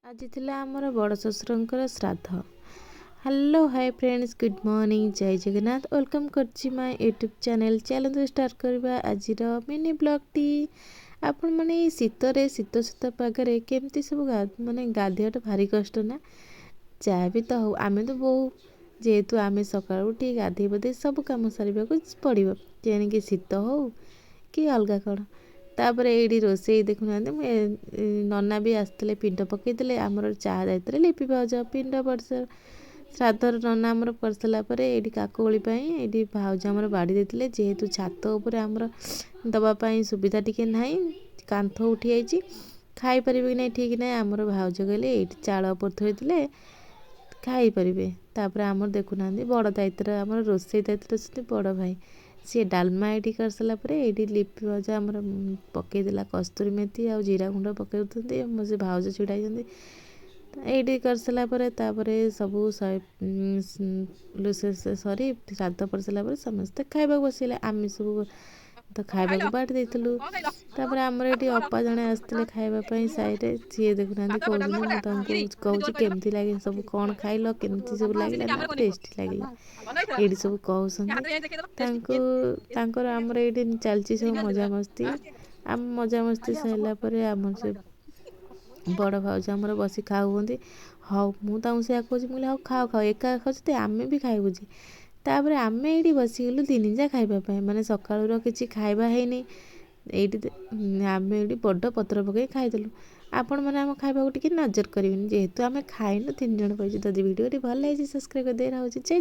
आज थिला आमर बड़ शशुरंकर श्राद्ध। Hello hi friends, good morning, जय जगन्नाथ। वेलकम करछि my YouTube channel. Channel start करबा आजिर मिनी ब्लॉग टी। आपण माने शीत शीत पागरे केमती सब माने गाधेटा भारी कष्ट ना। चाहे भी तो हो, आमे तो बहु जेहेतु आमे सकाळ उठी गाधे बधे सब काम सारिबा को पड़िबो, जेनिके शीत हो कि अलगा कौन। तापर ये रोसे देखुना नना भी आसते पिंड पकईले आमर चाह दायित्व लिपि भाज पिंड पड़ श्राद्धर नना आमर कर सारापर ये काकुगोली ये भाज आमर बाड़ी देते जेहेतु छात उपर आमर दवापाई सुविधा टिके ना, कांथ उठी जाइए खाई पारे कि नहीं ठीक ना। आमर भाउज कहले ये चाल उपर थोड़े खाई पारे। तापर आमर देखुना बड़ दायित्व आमर रोसे दायित्व बड़ भाई सी डालमा ये कर सारापर ये लिपि भाज आमर पकईदेला कस्तूरी मेथी आ जीरा गुंड पकई से भाउज छिड़ाई ये कर सारापर सबू सरी श्राद्ध पड़ सारापर समस्ते खाइबा बसले आम सब तो खाइबा बांटी देलु। तापर आमर ये अपा जड़े आसते खाइबापी साइड सी देखुना कहूँ केमती लगे सब कौन खाइल केमती सब लगे ना टेस्टी लगे ये सब कहर आमर ये चलती सब मजा मस्ती। आम मजा मस्ती सारापर आम से बड़ भाउज आमर बस खाऊ हाँ मुझे से कहूँ हाँ खाओ खाओ एका खाऊ आम भी खाइबु। तापर आम ये बसीगलु तीन जा खाइबापी माने सकाळुर किसी खाइबा हैनी ये आम ये बड़ पत्र पकई खाईदेलु। आपण मैंने आम खाइबा टी नजर करें जेहेतु आम खाइन तीन जन बस। जदि वीडियो भल लगी सब्सक्राइब कर दे रहा। जय जय।